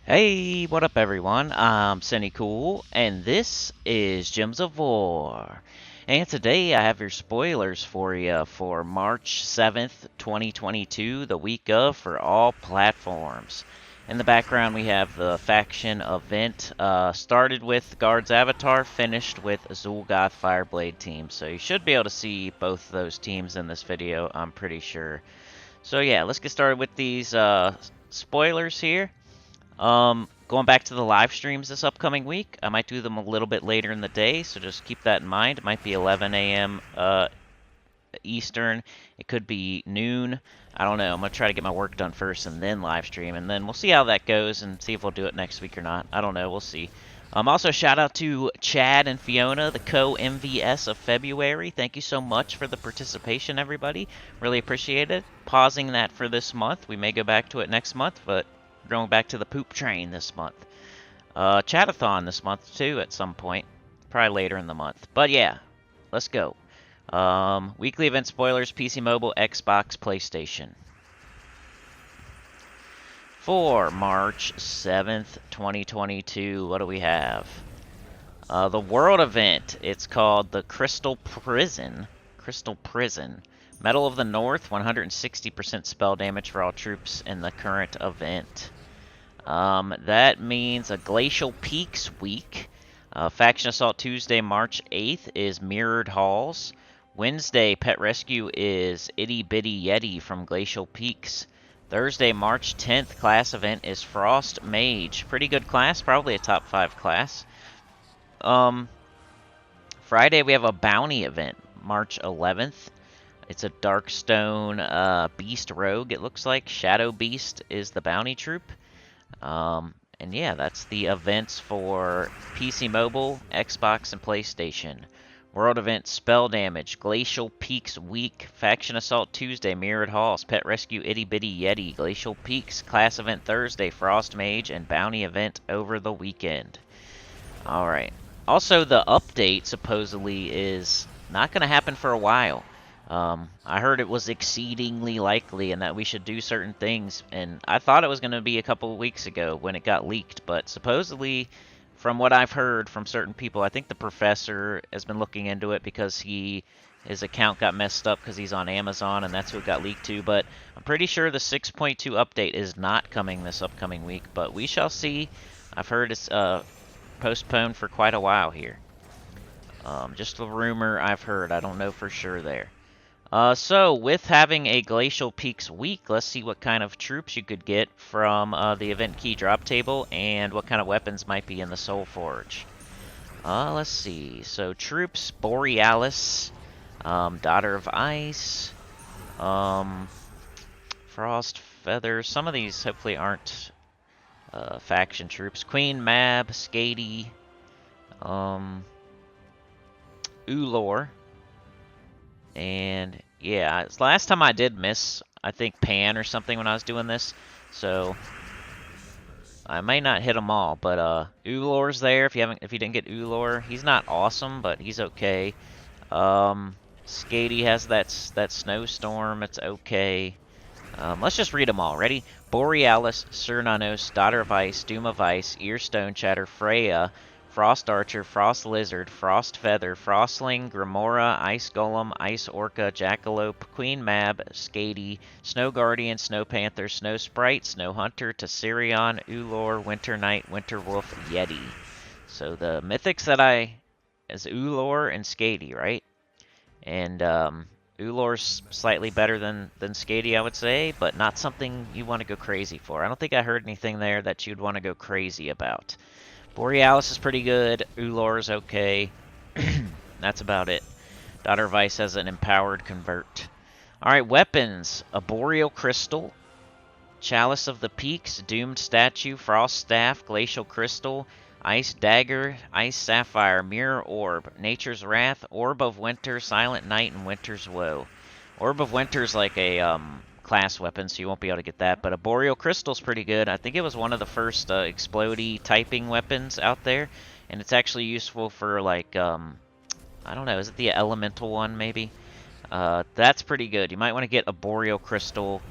Hey, what up everyone? I'm Sinnycool, and this is Gems of War. And today I have your spoilers for you for March 7th, 2022, the week of for all platforms. In the background we have the faction event, started with Guard's Avatar, finished with Zul'Goth Fireblade team. So you should be able to see both of those teams in this video, I'm pretty sure. So yeah, let's get started with these spoilers here. Going back to the live streams this upcoming week, I might do them a little bit later in the day, so just keep that in mind. It might be 11 a.m. Eastern. It could be noon. I don't know. I'm going to try to get my work done first and then live stream, and then we'll see how that goes and see if we'll do it next week or not. I don't know. We'll see. Also, shout out to Chad and Fiona, the co-MVS of February. Thank you so much for the participation, everybody. Really appreciate it. Pausing that for this month. We may go back to it next month, but going back to the poop train this month. Chatathon this month too at some point. Probably later in the month. But yeah, let's go. Weekly event spoilers, PC Mobile, Xbox, PlayStation. For March 7th, 2022, what do we have? The World event. It's called the Crystal Prison. Crystal Prison. Medal of the North, 160% spell damage for all troops in the current event. That means a Glacial Peaks week. Faction Assault Tuesday, March 8th is Mirrored Halls. Wednesday, Pet Rescue is Itty Bitty Yeti from Glacial Peaks. Thursday, March 10th, class event is Frost Mage. Pretty good class, probably a top 5 class. Friday, we have a Bounty event, March 11th. It's a Darkstone Beast Rogue, it looks like. Shadow Beast is the Bounty Troop. And yeah, that's the events for PC Mobile, Xbox, and PlayStation. World event Spell Damage, Glacial Peaks Week, Faction Assault Tuesday, Mirrored Halls, Pet Rescue Itty Bitty Yeti, Glacial Peaks, Class Event Thursday, Frost Mage, and Bounty Event over the weekend. Alright. Also, the update supposedly is not going to happen for a while. I heard it was exceedingly likely and that we should do certain things, and I thought it was going to be a couple of weeks ago when it got leaked, but supposedly, from what I've heard from certain people, I think the professor has been looking into it because his account got messed up because he's on Amazon and that's who it got leaked to, but I'm pretty sure the 6.2 update is not coming this upcoming week, but we shall see. I've heard it's postponed for quite a while here. Just a rumor I've heard. I don't know for sure there. So, with having a Glacial Peaks week, let's see what kind of troops you could get from the event key drop table and what kind of weapons might be in the Soul Forge. Let's see. So, troops, Borealis, Daughter of Ice, Frost Feather. Some of these hopefully aren't faction troops. Queen Mab, Skady, Ulor. And yeah, last time I did miss, I think Pan or something when I was doing this, so I may not hit them all. But Ulor's there. If you didn't get Ulor, he's not awesome, but he's okay. Skady has that snowstorm. It's okay. Let's just read them all. Ready? Borealis, Cernunnos, Daughter of Ice, Doom of Ice, Earstone Chatter, Freya, Frost Archer, Frost Lizard, Frost Feather, Frostling, Grimora, Ice Golem, Ice Orca, Jackalope, Queen Mab, Skady, Snow Guardian, Snow Panther, Snow Sprite, Snow Hunter, Tesserion, Ulor, Winter Knight, Winter Wolf, Yeti. So the mythics that is Ulor and Skady, right? And Ulor's slightly better than Skady, I would say, but not something you want to go crazy for. I don't think I heard anything there that you'd want to go crazy about. Borealis is pretty good. Ulor is okay. That's about it. Daughter of Ice has an empowered convert. Alright, weapons. A Boreal Crystal. Chalice of the Peaks. Doomed Statue. Frost Staff. Glacial Crystal. Ice Dagger. Ice Sapphire. Mirror Orb. Nature's Wrath. Orb of Winter. Silent Night. And Winter's Woe. Orb of Winter is like a class weapon, so you won't be able to get that. But a Boreal Crystal's pretty good. I think it was one of the first explodey typing weapons out there, and it's actually useful for like I don't know, is it the elemental one maybe? That's pretty good. You might want to get a Boreal Crystal.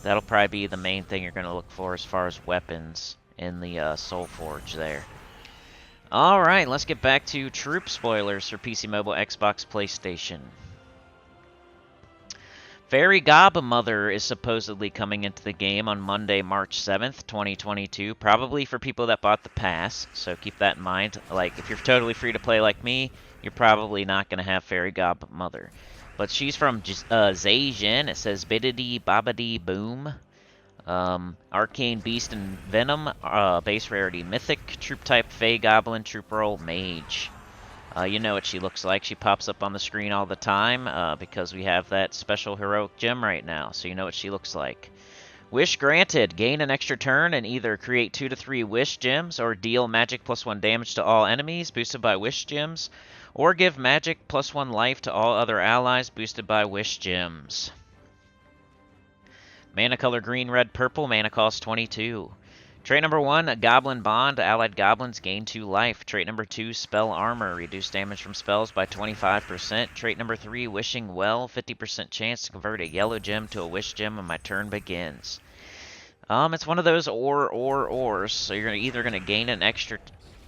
That'll probably be the main thing you're going to look for as far as weapons. in the Soul Forge there. Alright, let's get back to troop spoilers for PC Mobile, Xbox, PlayStation. Fairy Godmother is supposedly coming into the game on Monday, March 7th, 2022. Probably for people that bought the pass, so keep that in mind. Like, if you're totally free to play like me, you're probably not going to have Fairy Godmother. But she's from Zhejian. It says Biddity Bobbity Boom. Arcane Beast and Venom, base rarity Mythic, troop type Fey Goblin, troop role Mage. You know what she looks like. She pops up on the screen all the time because we have that special heroic gem right now, so you know what she looks like. Wish granted. Gain an extra turn and either create 2 to 3 wish gems or deal magic +1 damage to all enemies boosted by wish gems, or give magic +1 life to all other allies boosted by wish gems. Mana color green, red, purple. Mana cost 22. Trait number 1, Goblin Bond. Allied goblins gain 2 life. Trait number 2, Spell Armor. Reduce damage from spells by 25%. Trait number 3, Wishing Well. 50% chance to convert a yellow gem to a wish gem when my turn begins. It's one of those ors. So you're either going to gain an extra...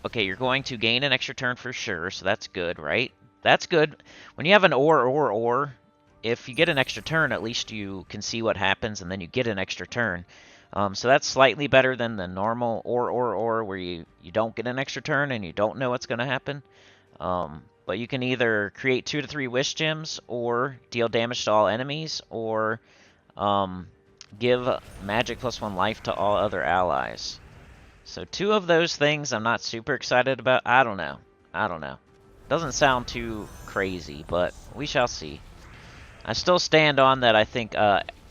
Okay, you're going to gain an extra turn for sure, so that's good, right? That's good. When you have an or, if you get an extra turn, at least you can see what happens, and then you get an extra turn. So that's slightly better than the normal or where you don't get an extra turn and you don't know what's going to happen. But you can either create 2 to 3 wish gems or deal damage to all enemies or give magic +1 life to all other allies. So 2 of those things I'm not super excited about. I don't know. Doesn't sound too crazy, but we shall see. I still stand on that. I think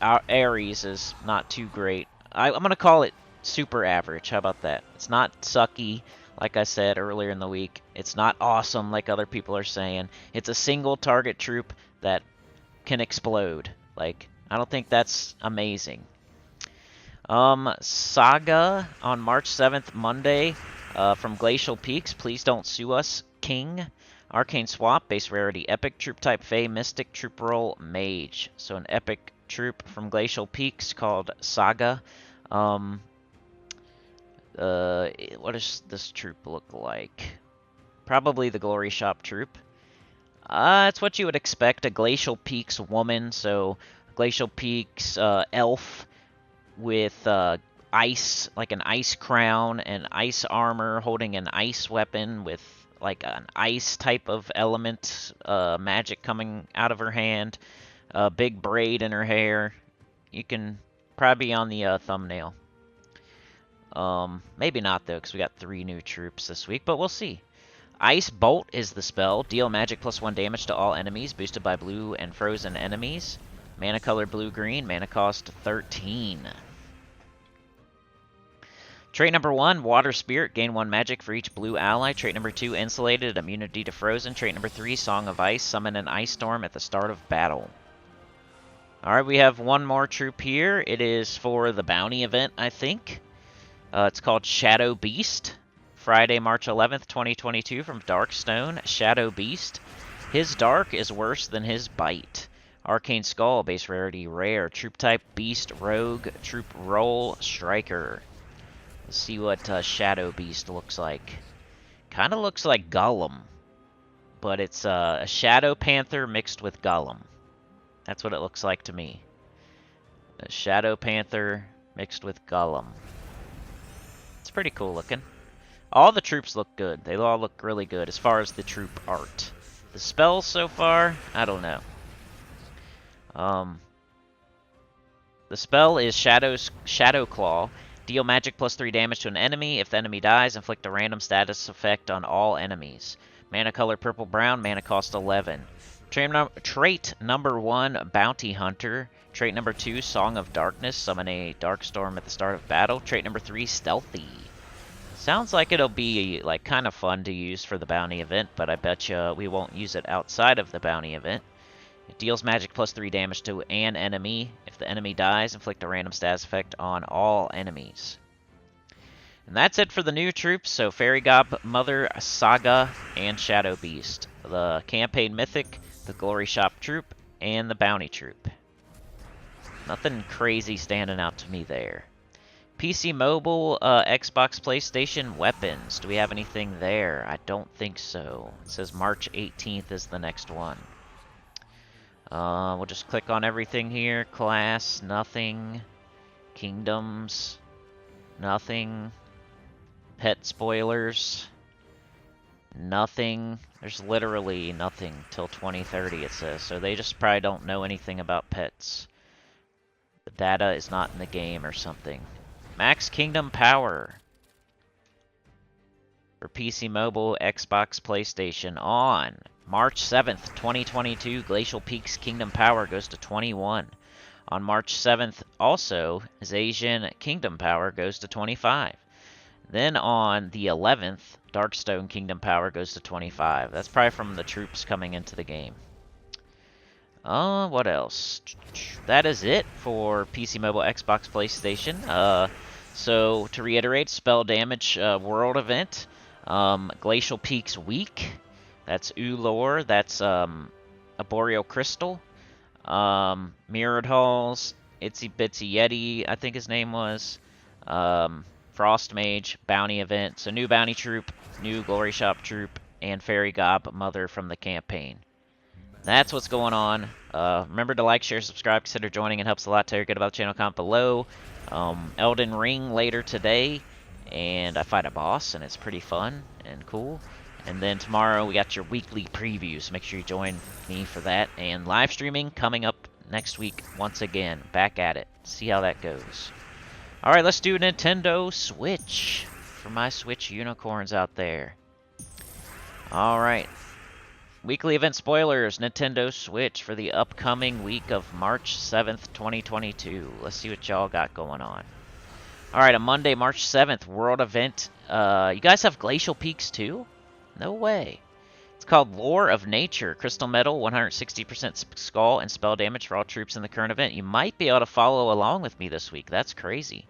Ares is not too great. I'm going to call it super average. How about that? It's not sucky, like I said earlier in the week. It's not awesome, like other people are saying. It's a single target troop that can explode. Like, I don't think that's amazing. Saga on March 7th, Monday, from Glacial Peaks. Please don't sue us, King. Arcane Swap, base rarity Epic, troop type Fey, Mystic, troop role Mage. So an epic troop from Glacial Peaks called Saga. What does this troop look like? Probably the Glory Shop troop. It's what you would expect, a Glacial Peaks woman. So Glacial Peaks elf with ice, like an ice crown and ice armor, holding an ice weapon with like an ice type of element, magic coming out of her hand, a big braid in her hair. You can probably be on the thumbnail. Maybe not though, because we got 3 new troops this week, but we'll see. Ice Bolt is the spell. Deal magic +1 damage to all enemies, boosted by blue and frozen enemies. Mana color blue-green, mana cost 13. Trait number 1, Water Spirit. Gain 1 magic for each blue ally. Trait number 2, Insulated. Immunity to Frozen. Trait number 3, Song of Ice. Summon an Ice Storm at the start of battle. Alright, we have one more troop here. It is for the bounty event, I think. It's called Shadow Beast. Friday, March 11th, 2022 from Darkstone. Shadow Beast. His Dark is worse than his Bite. Arcane Skull. Base rarity Rare. Troop type Beast Rogue. Troop role Striker. Let's see what Shadow Beast looks like. Kind of looks like Gollum, but it's a Shadow Panther mixed with Gollum. That's what it looks like to me. A Shadow Panther mixed with Gollum. It's pretty cool looking. All the troops look good. They all look really good as far as the troop art. The spells so far, I don't know. The spell is Shadow Claw. Deal magic +3 damage to an enemy. If the enemy dies, inflict a random status effect on all enemies. Mana color purple-brown. Mana cost 11. Trait number 1, Bounty Hunter. Trait number 2, Song of Darkness. Summon a dark storm at the start of battle. Trait number 3, Stealthy. Sounds like it'll be like kind of fun to use for the bounty event, but I bet you we won't use it outside of the bounty event. It deals magic +3 damage to an enemy. If the enemy dies, inflict a random status effect on all enemies. And that's it for the new troops, so Fairy Godmother, Saga, and Shadow Beast. The Campaign Mythic, the Glory Shop troop, and the Bounty troop. Nothing crazy standing out to me there. PC Mobile, Xbox, PlayStation, weapons. Do we have anything there? I don't think so. It says March 18th is the next one. We'll just click on everything here. Class, nothing. Kingdoms, nothing. Pet spoilers, nothing. There's literally nothing till 2030, it says. So they just probably don't know anything about pets. The data is not in the game or something. Max Kingdom Power for PC Mobile, Xbox, PlayStation on March 7th, 2022. Glacial Peaks Kingdom Power goes to 21. On March 7th, also, Zacian Kingdom Power goes to 25. Then on the 11th, Darkstone Kingdom Power goes to 25. That's probably from the troops coming into the game. What else? That is it for PC Mobile, Xbox, PlayStation. So, to reiterate, Spell Damage World Event, Glacial Peaks Week, that's Ulor, that's a Boreal Crystal, Mirrored Halls, Itsy Bitsy Yeti, I think his name was, Frost Mage, Bounty Event, so new Bounty Troop, new Glory Shop Troop, and Fairy Godmother from the campaign. That's what's going on. Remember to like, share, subscribe, consider joining. It helps a lot. Tell your good about the channel, comment below. Elden Ring later today, and I fight a boss, and it's pretty fun and cool. And then tomorrow we got your weekly preview, so make sure you join me for that. And live streaming coming up next week once again. Back at it. See how that goes. Alright, let's do Nintendo Switch for my Switch unicorns out there. Alright. Weekly event spoilers, Nintendo Switch for the upcoming week of March 7th, 2022. Let's see what y'all got going on. Alright, on Monday, March 7th, world event. You guys have Glacial Peaks too? No way. It's called Lore of Nature. Crystal Metal, 160% skull and spell damage for all troops in the current event. You might be able to follow along with me this week. That's crazy.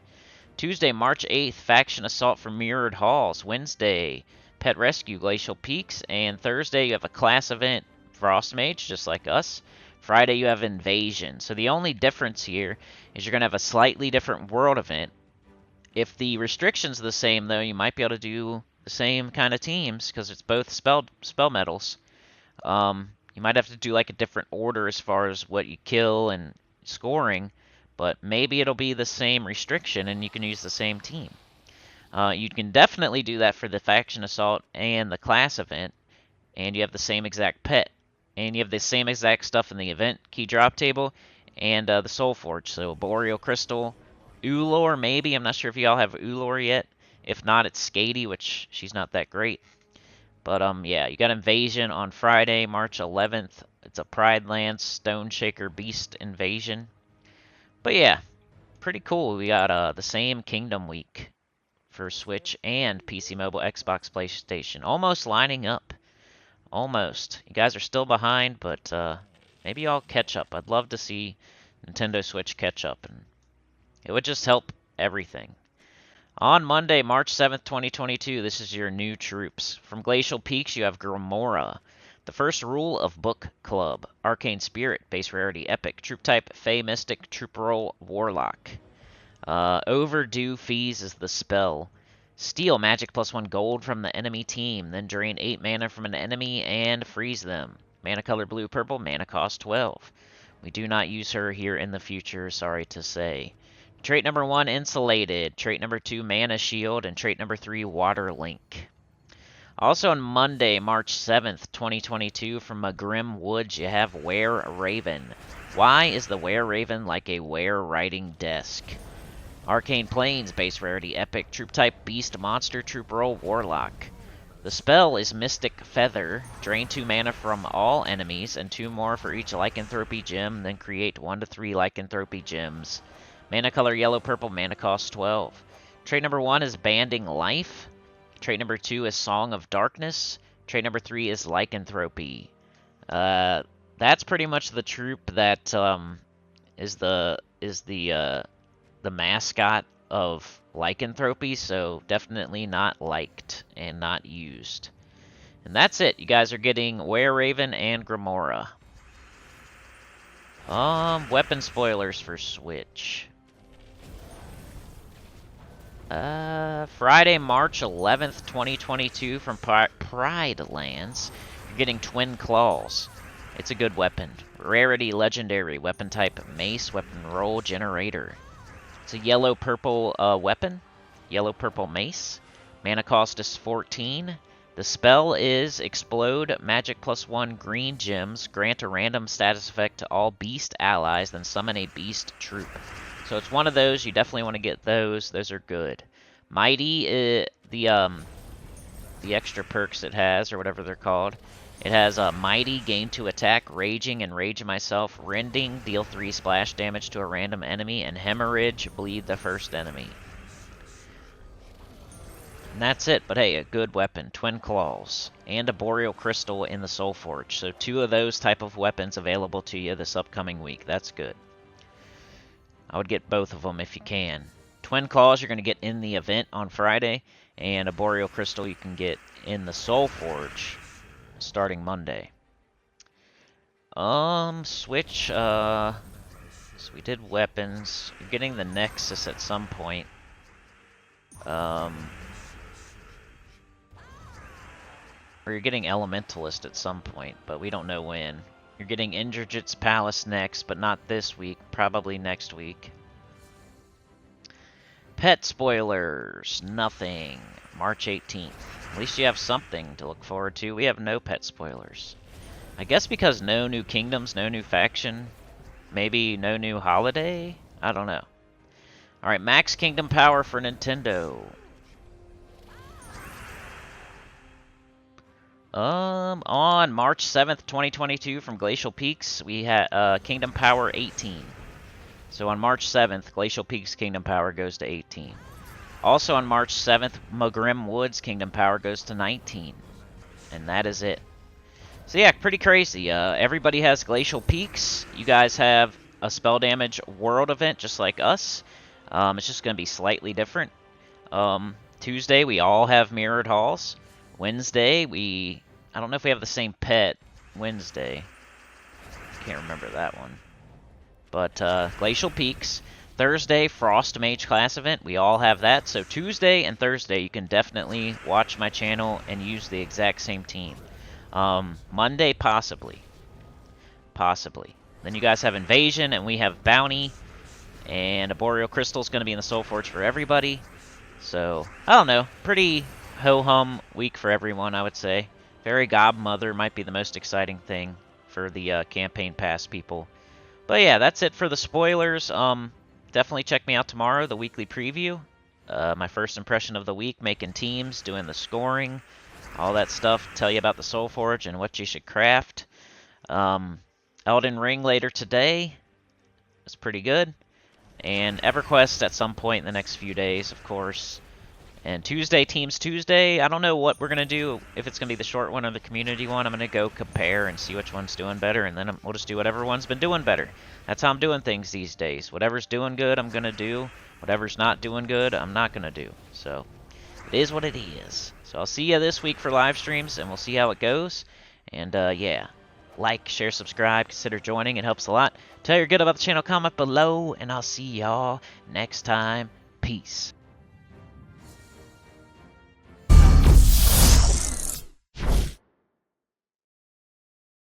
Tuesday, March 8th, Faction Assault for Mirrored Halls. Wednesday, Pet Rescue, Glacial Peaks. And Thursday, you have a class event, Frost Mage, just like us. Friday, you have Invasion. So the only difference here is you're going to have a slightly different world event. If the restrictions are the same, though, you might be able to do the same kind of teams, because it's both spell medals. You might have to do like a different order as far as what you kill and scoring, but maybe it'll be the same restriction and you can use the same team. You can definitely do that for the Faction Assault and the class event, and you have the same exact pet, and you have the same exact stuff in the event key drop table and the Soul Forge. So Boreal Crystal, Ulor maybe. I'm not sure if y'all have Ulor yet. If not, it's Skady, which she's not that great. But, yeah, you got Invasion on Friday, March 11th. It's a Pride Lance Stone Shaker Beast Invasion. But, yeah, pretty cool. We got the same Kingdom Week for Switch and PC Mobile, Xbox, PlayStation. Almost lining up. Almost. You guys are still behind, but maybe y'all catch up. I'd love to see Nintendo Switch catch up. And it would just help everything. On Monday, March 7th, 2022, this is your new troops. From Glacial Peaks, you have Grimora. The first rule of Book Club. Arcane Spirit, base rarity, epic. Troop type, Fey Mystic, troop roll, Warlock. Overdue Fees is the spell. Steal magic +1 gold from the enemy team, then drain 8 mana from an enemy and freeze them. Mana color blue, purple, mana cost 12. We do not use her here in the future, sorry to say. Trait number 1, Insulated. Trait number 2, Mana Shield. And trait number 3, Water Link. Also on Monday, March 7th, 2022, from Magrim Woods, you have Were Raven. Why is the Were Raven like a Were writing desk? Arcane Plains, base rarity, epic. Troop type, Beast, Monster, troop roll, Warlock. The spell is Mystic Feather. Drain 2 mana from all enemies and 2 more for each Lycanthropy gem, then create 1 to 3 Lycanthropy gems. Mana color yellow, purple, mana cost 12. Trait number 1 is Banding Life. Trait number 2 is Song of Darkness. Trait number 3 is Lycanthropy. That's pretty much the troop that is the mascot of Lycanthropy, so definitely not liked and not used. And that's it. You guys are getting Were Raven and Grimora. Weapon spoilers for Switch. Friday, March 11th, 2022 from Pride Lands. You're getting Twin Claws. It's a good weapon. Rarity, legendary. Weapon type, mace. Weapon roll, generator. It's a yellow-purple weapon. Yellow-purple mace. Mana cost is 14. The spell is Explode, Magic +1, green gems. Grant a random status effect to all beast allies, then summon a beast troop. So it's one of those. You definitely want to get those. Those are good. Mighty, the extra perks it has, or whatever they're called. It has a Mighty, gain 2 attack, Raging, and Rage myself. Rending, deal 3 splash damage to a random enemy. And Hemorrhage, bleed the first enemy. And that's it, but hey, a good weapon. Twin Claws. And a Boreal Crystal in the Soul Forge. So 2 of those type of weapons available to you this upcoming week. That's good. I would get both of them if you can. Twin Claws you're going to get in the event on Friday, and a Boreal Crystal you can get in the Soul Forge starting Monday. Switch, so we did weapons. You're getting the Nexus at some point. Or you're getting Elementalist at some point, but we don't know when. You're getting Indrajit's Palace next, but not this week. Probably next week. Pet spoilers. Nothing. March 18th. At least you have something to look forward to. We have no pet spoilers. I guess because no new kingdoms, no new faction. Maybe no new holiday? I don't know. Alright, max kingdom power for Nintendo. On March 7th, 2022, from Glacial Peaks, we had Kingdom Power 18. So on March 7th, Glacial Peaks Kingdom Power goes to 18. Also on March 7th, Magrim Woods Kingdom Power goes to 19. And that is it. So yeah, pretty crazy. Everybody has Glacial Peaks. You guys have a spell damage world event just like us. It's just going to be slightly different. Tuesday, we all have mirrored halls. Wednesday, I don't know if we have the same pet Wednesday. Can't remember that one. But Glacial Peaks. Thursday, Frost Mage class event. We all have that. So Tuesday and Thursday, you can definitely watch my channel and use the exact same team. Monday, possibly. Possibly. Then you guys have Invasion, and we have Bounty. And a Boreal Crystal is going to be in the Soul Forge for everybody. So, I don't know. Pretty ho-hum week for everyone, I would say. Fairy Godmother might be the most exciting thing for the campaign pass people. But yeah, that's it for the spoilers. Definitely check me out tomorrow, the weekly preview. My first impression of the week, making teams, doing the scoring, all that stuff. Tell you about the Soul Forge and what you should craft. Elden Ring later today. It's pretty good. And EverQuest at some point in the next few days, of course. And Tuesday, Teams Tuesday, I don't know what we're going to do, if it's going to be the short one or the community one. I'm going to go compare and see which one's doing better, and then we'll just do whatever one's been doing better. That's how I'm doing things these days. Whatever's doing good, I'm going to do. Whatever's not doing good, I'm not going to do. So, it is what it is. So, I'll see you this week for live streams, and we'll see how it goes. And, yeah. Like, share, subscribe, consider joining. It helps a lot. Tell your good about the channel, comment below, and I'll see y'all next time. Peace.